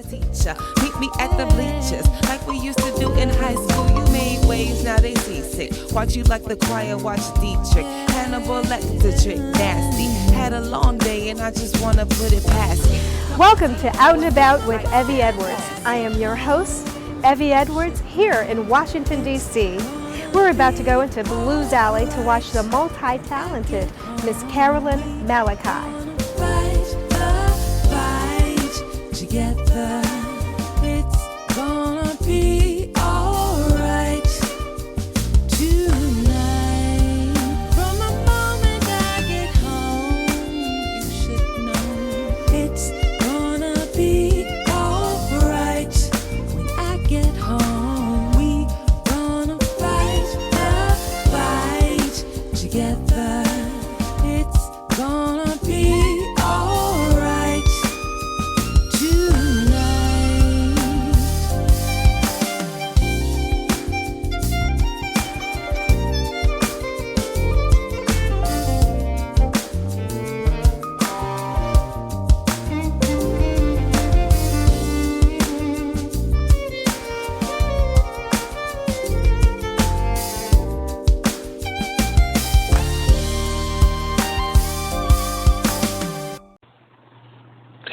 Teacher, meet me at the bleachers like we used to do in high school. You made waves, now they seasick. Watch you like the choir, watch Dietrich. Hannibal Lecter, nasty. Had a long day and I just wanna put it past me. Welcome to Out and About with Evie Edwards. I am your host, Evie Edwards, here in Washington, D.C. We're about to go into Blues Alley to watch the multi-talented Miss CAROLYN MALACHI. Together, it's gonna be alright tonight. From the moment I get home, you should know it's gonna be alright. When I get home, we gonna fight the fight together. It's gonna be alright.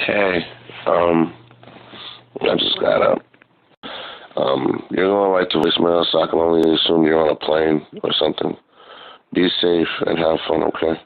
Hey, I just got up. You're going to write to voicemail, so I can only assume you're on a plane or something. Be safe and have fun, okay?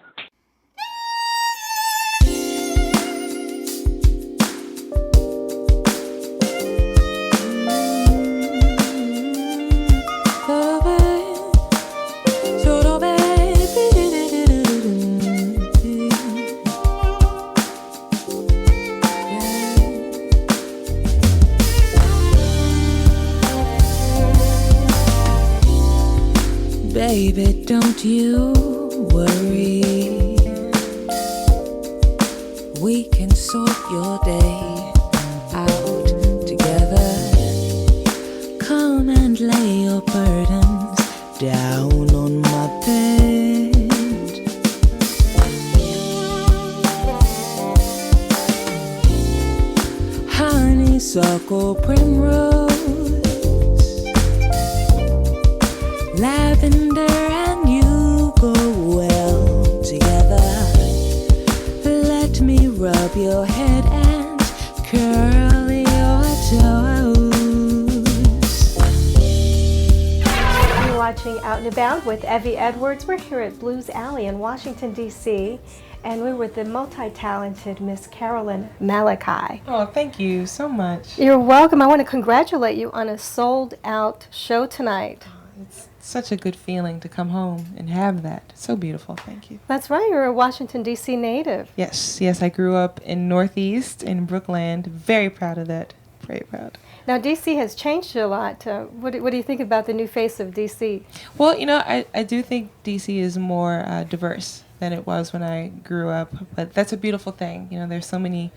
Baby, don't you worry. We can sort your day out together. Come and lay your burdens down on my bed. Honeysuckle, primrose, lavender and you go well together. Let me rub your head and curl your toes. You're watching Out and About with Evie Edwards. We're here at Blues Alley in Washington, D.C., and we're with the multi-talented Miss CAROLYN MALACHI. Oh, thank you so much. You're welcome. I want to congratulate you on a sold-out show tonight. It's such a good feeling to come home and have that. So beautiful. Thank you. That's right. You're a Washington, D.C. native. Yes. I grew up in Northeast in Brookland. Very proud of that. Very proud. Now, D.C. has changed a lot. What do you think about the new face of D.C.? Well, I do think D.C. is more diverse than it was when I grew up. But that's a beautiful thing. There's so many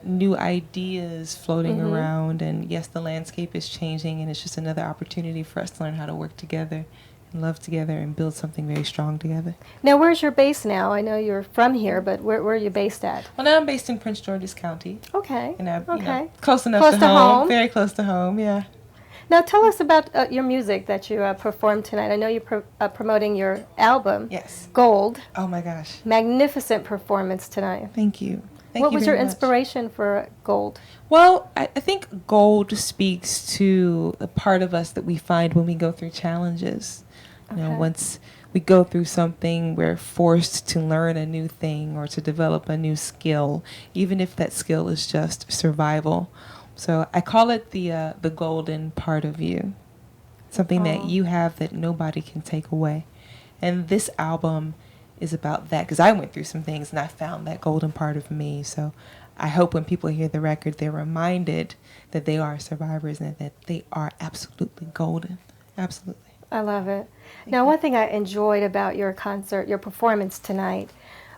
new ideas floating around. And yes, the landscape is changing. And it's just another opportunity for us to learn how to work together and love together and build something very strong together. Now, where's your base now? I know you're from here, but where are you based at? Well, now I'm based in Prince George's County. Okay. And okay. Close enough close to to home. Very close to home, yeah. Now, tell us about your music that you performed tonight. I know you're promoting your album. Yes. Gold. Oh, my gosh. Magnificent performance tonight. Thank you. What was your inspiration for Gold? Well, I think Gold speaks to the part of us that we find when we go through challenges. Once we go through something, we're forced to learn a new thing or to develop a new skill, even if that skill is just survival. So I call it the golden part of you, something that you have that nobody can take away. And this album is about that, because I went through some things and I found that golden part of me. So I hope when people hear the record, they're reminded that they are survivors and that they are absolutely golden. Absolutely. I love it. Now, one thing I enjoyed about your concert, your performance tonight,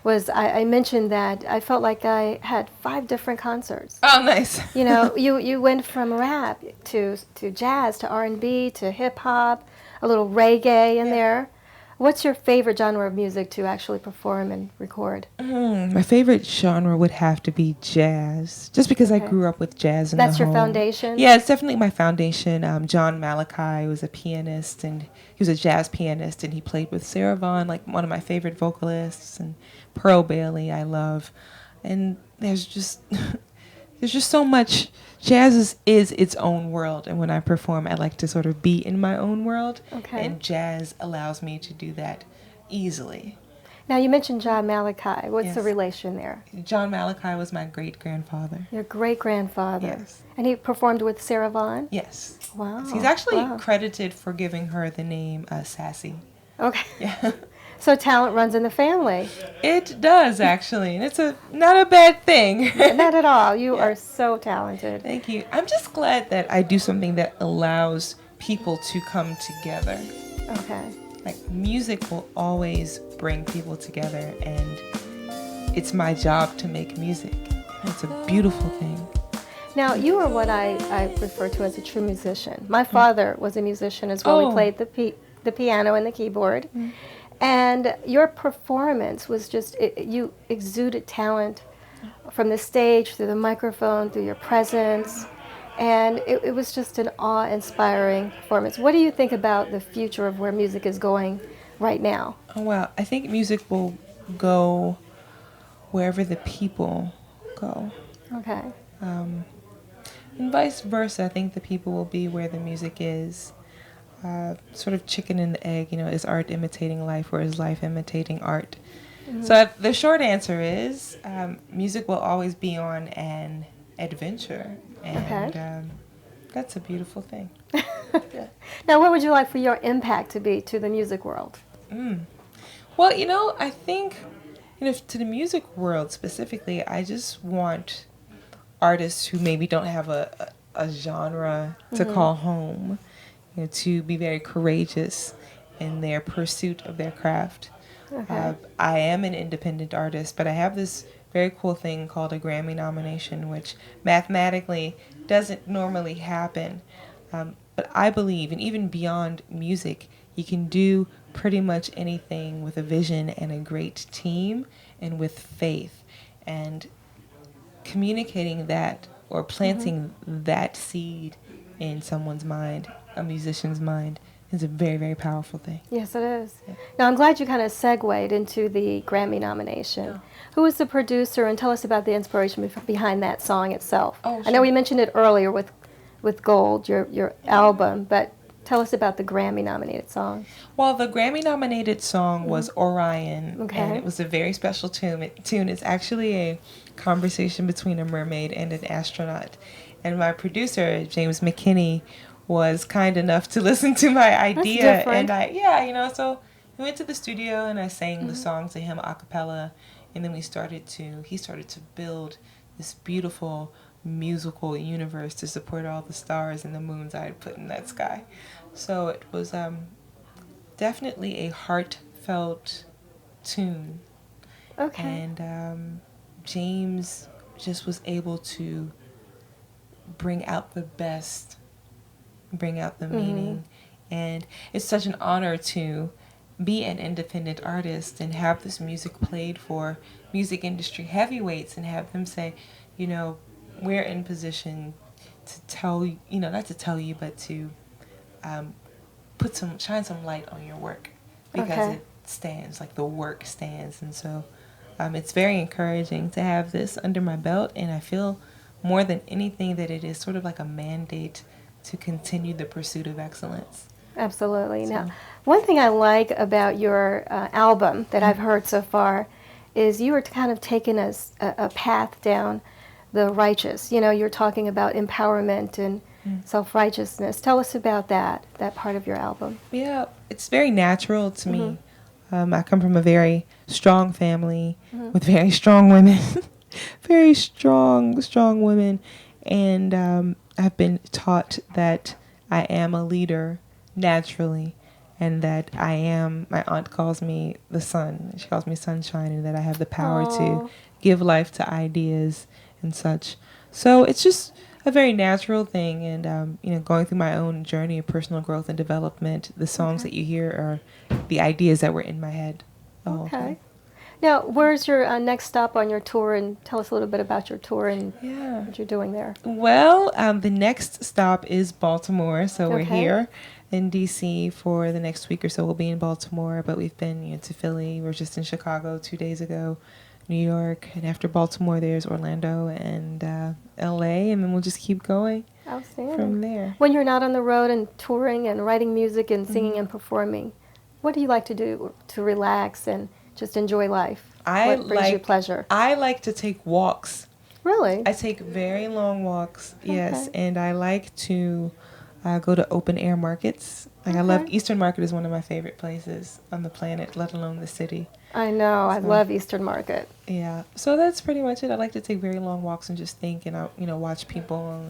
was I mentioned that I felt like I had 5 different concerts. Oh, nice. You went from rap to jazz to R&B to hip hop, a little reggae in there. What's your favorite genre of music to actually perform and record? My favorite genre would have to be jazz, just because I Okay. grew up with jazz in That's the your home. foundation? Yeah, it's definitely my foundation. John Malachi was a pianist, and he was a jazz pianist, and he played with Sarah Vaughan, like one of my favorite vocalists, and Pearl Bailey I love. And there's just there's just so much. Jazz is its own world, and when I perform, I like to sort of be in my own world, Okay. and jazz allows me to do that easily. Now, you mentioned John Malachi. What's the Yes. relation there? John Malachi was my great-grandfather. Your great-grandfather. Yes. And he performed with Sarah Vaughan? Yes. Wow. He's actually Wow. credited for giving her the name Sassy. Okay. Yeah. So talent runs in the family. It does, actually. And it's not a bad thing. Not at all. You are so talented. Thank you. I'm just glad that I do something that allows people to come together. Okay. Like, music will always bring people together, and it's my job to make music. It's a beautiful thing. Now, you are what I refer to as a true musician. My father was a musician as well. Oh. He played the piano and the keyboard. And your performance was just, you exuded talent from the stage, through the microphone, through your presence. And it was just an awe-inspiring performance. What do you think about the future of where music is going right now? Oh, wow. I think music will go wherever the people go. Okay. And vice versa. I think the people will be where the music is. Sort of chicken and the egg, is art imitating life, or is life imitating art? So the short answer is music will always be on an adventure. And that's a beautiful thing. Yeah. Now, what would you like for your impact to be to the music world? Well, I think, to the music world specifically, I just want artists who maybe don't have a genre to call home, to be very courageous in their pursuit of their craft. Okay. I am an independent artist, but I have this very cool thing called a Grammy nomination, which mathematically doesn't normally happen. But I believe, and even beyond music, you can do pretty much anything with a vision and a great team and with faith. And communicating that, or planting that seed in someone's mind, a musician's mind, is a very, very powerful thing. Yes, it is. Yeah. Now, I'm glad you kind of segued into the Grammy nomination. Yeah. Who was the producer, and tell us about the inspiration behind that song itself? Oh, sure. I know we mentioned it earlier with Gold, your album, but tell us about the Grammy-nominated song. Well, the Grammy-nominated song was Orion, and it was a very special tune. It's actually a conversation between a mermaid and an astronaut. And my producer, James McKinney, was kind enough to listen to my idea. That's different. And so we went to the studio and I sang the song to him a cappella, and then he started to build this beautiful musical universe to support all the stars and the moons I had put in that sky. So it was definitely a heartfelt tune. Okay. And James just was able to bring out the best, bring out the meaning. And it's such an honor to be an independent artist and have this music played for music industry heavyweights and have them say, we're in position to tell you, not to tell you, but to shine some light on your work, because it stands, like the work stands. And so it's very encouraging to have this under my belt, and I feel more than anything that it is sort of like a mandate to continue the pursuit of excellence. Absolutely. Now, one thing I like about your album that I've heard so far is you are kind of taking a path down the righteous. You're talking about empowerment and self-righteousness. Tell us about that part of your album. Yeah, it's very natural to me. I come from a very strong family with very strong women, very strong women, and I've been taught that I am a leader naturally, and that my aunt calls me the sun. She calls me sunshine, and that I have the power to give life to ideas and such. So it's just a very natural thing. And, going through my own journey of personal growth and development, the songs that you hear are the ideas that were in my head the whole time. Now, where's your next stop on your tour? And tell us a little bit about your tour and what you're doing there. Well, the next stop is Baltimore. So we're Okay. here in D.C. for the next week or so. We'll be in Baltimore, but we've been to Philly. We're just in Chicago 2 days ago, New York. And after Baltimore, there's Orlando and L.A. And then we'll just keep going Outstanding. from there. When you're not on the road and touring and writing music and singing and performing, what do you like to do to relax and just enjoy life? What brings you pleasure? I like to take walks. Really? I take very long walks, yes, Okay. and I like to go to open air markets. Like I love Eastern Market is one of my favorite places on the planet, let alone the city. I know. I love Eastern Market. Yeah, so that's pretty much it. I like to take very long walks and just think and watch people.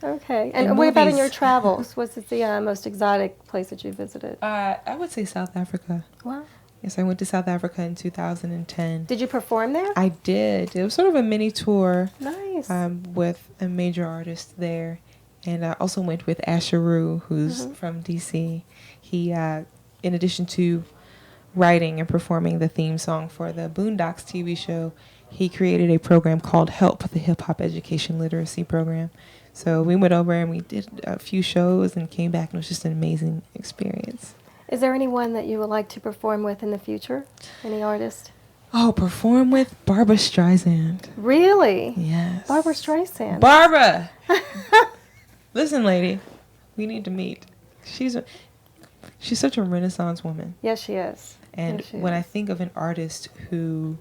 Okay. And And what about in movies. your travels? What's the most exotic place that you visited? I would say South Africa. Wow. Yes, I went to South Africa in 2010. Did you perform there? I did. It was sort of a mini tour. Nice. With a major artist there. And I also went with Asheru, who's from D.C. He, in addition to writing and performing the theme song for the Boondocks TV show, he created a program called HELP, the Hip Hop Education Literacy Program. So we went over and we did a few shows and came back, and it was just an amazing experience. Is there anyone that you would like to perform with in the future? Any artist? Oh, perform with Barbra Streisand. Really? Yes. Barbra Streisand. Barbara! Listen, lady, we need to meet. She's such a Renaissance woman. Yes, she is. And Yes, she when I is. think of an artist who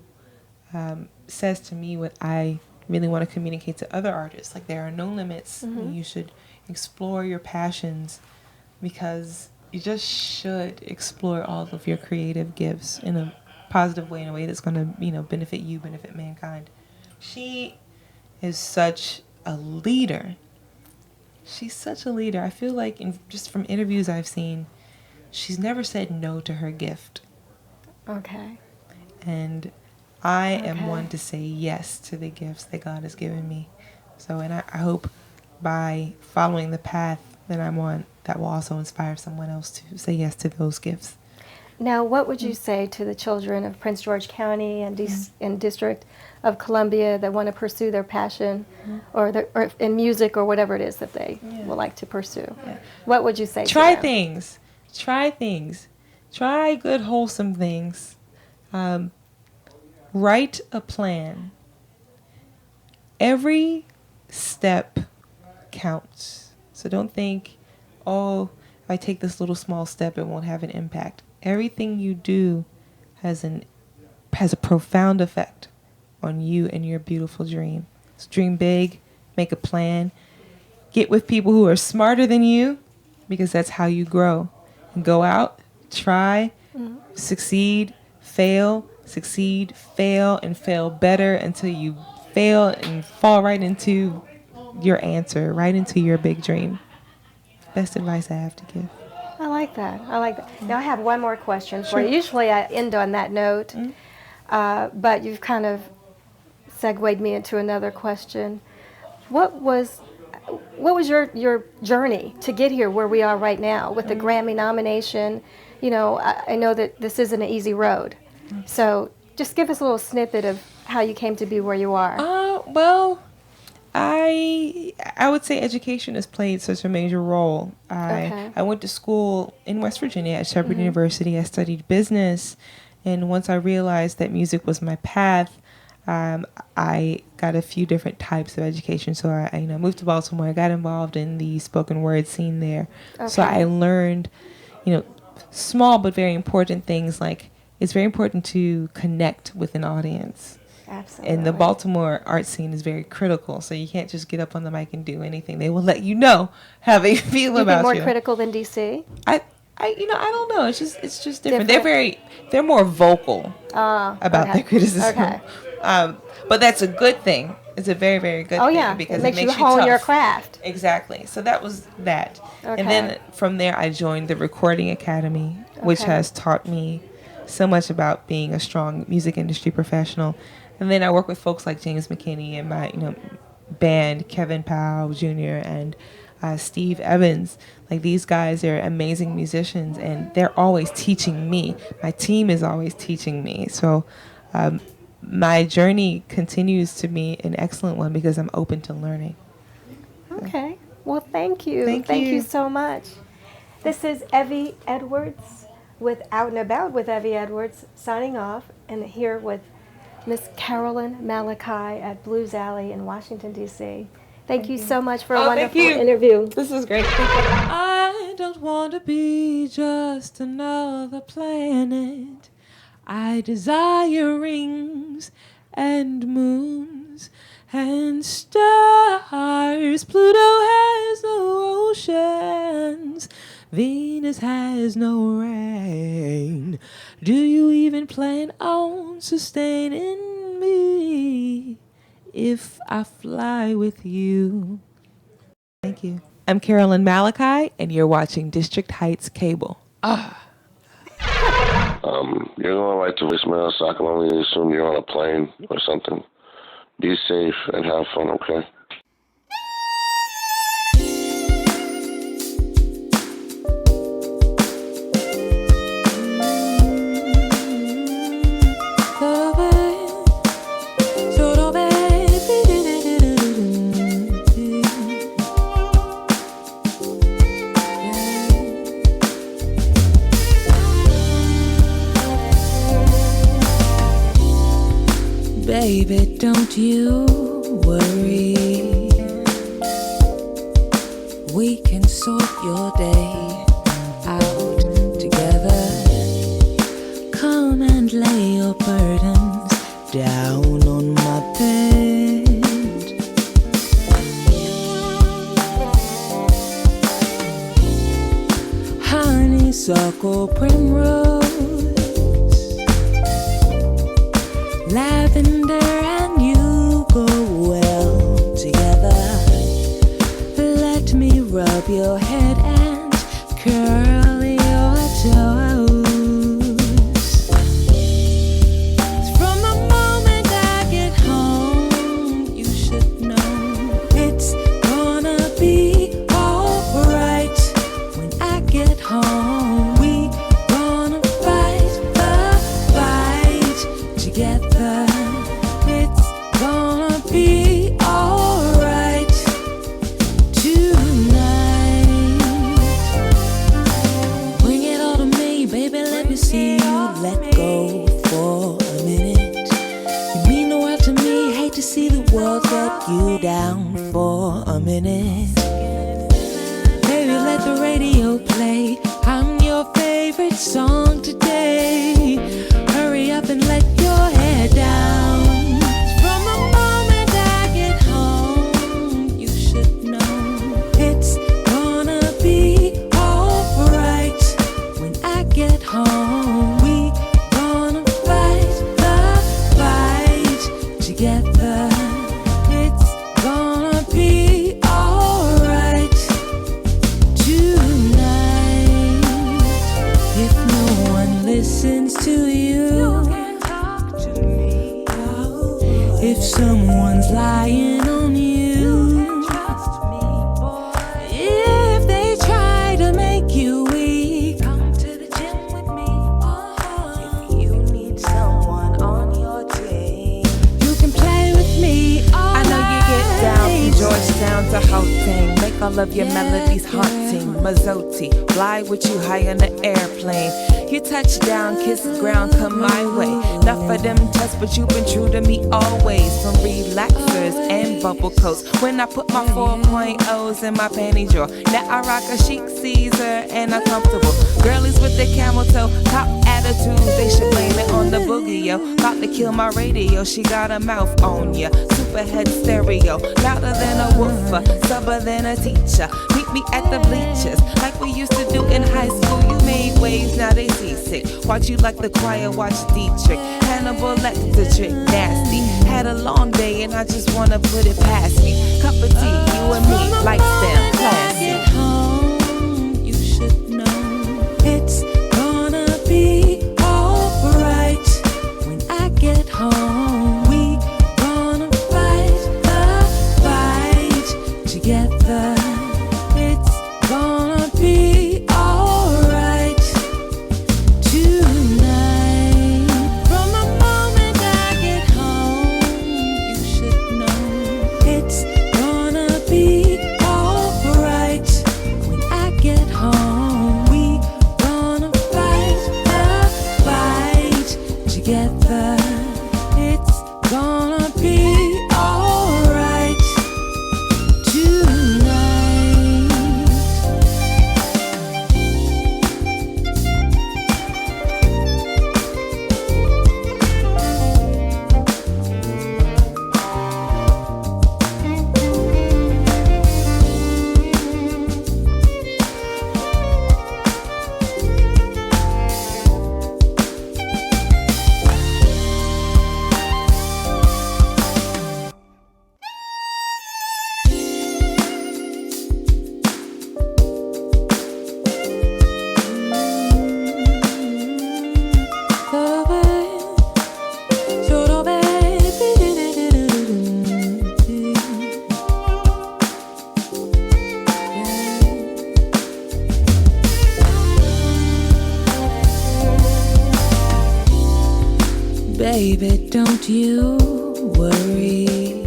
says to me what I really want to communicate to other artists, like there are no limits, you should explore your passions, because you just should explore all of your creative gifts in a positive way, in a way that's going to, benefit you, benefit mankind. She is such a leader. She's such a leader. I feel like just from interviews I've seen, she's never said no to her gift. Okay. And I am one to say yes to the gifts that God has given me. So, and I hope by following the path that I'm on, that will also inspire someone else to say yes to those gifts. Now, what would you say to the children of Prince George County and District of Columbia that want to pursue their passion or in music or whatever it is that they would like to pursue? Yeah. What would you say to Try them? things. Try things. Try good, wholesome things. Write a plan. Every step counts. So don't think, oh, if I take this little small step, it won't have an impact. Everything you do has a profound effect on you and your beautiful dream. So dream big, make a plan, get with people who are smarter than you, because that's how you grow. And go out, try, succeed, fail, and fail better until you fail and fall right into your answer, right into your big dream. Best advice I have to give. I like that. Now, I have one more question for Sure. you. Usually I end on that note, but you've kind of segued me into another question. What was your journey to get here where we are right now with the Grammy nomination? I know that this isn't an easy road. So just give us a little snippet of how you came to be where you are. Well, I would say education has played such a major role. I went to school in West Virginia at Shepherd University. I studied business, and once I realized that music was my path, I got a few different types of education. So I moved to Baltimore. I got involved in the spoken word scene there. So I learned, small but very important things, like it's very important to connect with an audience. Absolutely. And the Baltimore art scene is very critical, so you can't just get up on the mic and do anything. They will let you know how they feel you about think more you. critical than DC? I don't know. It's just different. They're more vocal about their criticism. Okay. But that's a good thing. It's a very, very good thing. Yeah, Because it makes you you hone tough. your craft. Exactly. So that was that. Okay. And then from there, I joined the Recording Academy, which has taught me so much about being a strong music industry professional. And then I work with folks like James McKinney and band, Kevin Powell Jr. and Steve Evans. Like, these guys are amazing musicians, and they're always teaching me. My team is always teaching me. So my journey continues to be an excellent one because I'm open to learning. Okay. Well, thank you. Thank you you. so much. This is Evie Edwards with Out and About with Evie Edwards signing off, and here with Miss CAROLYN Malachi at Blues Alley in Washington, D.C. Thank you so much for a wonderful interview. This is great. I don't want to be just another planet. I desire rings and moons and stars. Pluto has no oceans. Venus has no rain. Do you even plan on sustaining me if I fly with you? Thank you. I'm CAROLYN Malachi, and you're watching District Heights Cable. You're going right to voicemail, so I can only assume you're on a plane or something. Be safe and have fun, okay? Baby, don't you worry. We can sort your day out together. Come and lay your burdens down on my bed. Honeysuckle, primrose, lavender and you go well together. Let me rub your head and curl your toes. From the moment I get home, you should know it's gonna be alright. When I get home, we gonna fight the fight together. It's gonna be alright tonight. Bring it all to me, baby, let me see you let go for a minute. You mean the world to me, hate to see the world let you down for a minute. Baby, let the radio play, I'm your favorite song today. Hurry up and let your hair down. From the moment I get home, you should know it's gonna be alright. When I get home, we gonna fight the fight together. It's gonna be alright tonight. If no one listens to you, if someone's lying on you, if they try to make you weak, come to the gym with me. If you need someone on your team, you can play with me all I know you get down from Georgetown to Houghton. Make all of your melodies haunting. Mazzotti, fly with you high on the airplane. You touch down, kiss the ground, come my way. Enough of them tests, but you've been true to me always. From relaxers and bubble coats. When I put my 4.0s in my panty drawer. Now I rock a chic Caesar and a comfortable. Girlies with their camel toe, top attitudes. They should blame it on the boogie, yo. About to kill my radio, she got a mouth on ya. Superhead stereo, louder than a woofer, subber than a teacher. Meet me at the bleachers, like we used to do in high school. You made waves, now they seasick. Watch you like the choir, watch Dietrich. Hannibal Lecter trick, nasty. Had a long day and I just wanna put it past me. Cup of tea, you and me, lights down, classy. Home, you should know it's gonna be alright. When I get home, we gonna fight the fight. baby, don't you worry.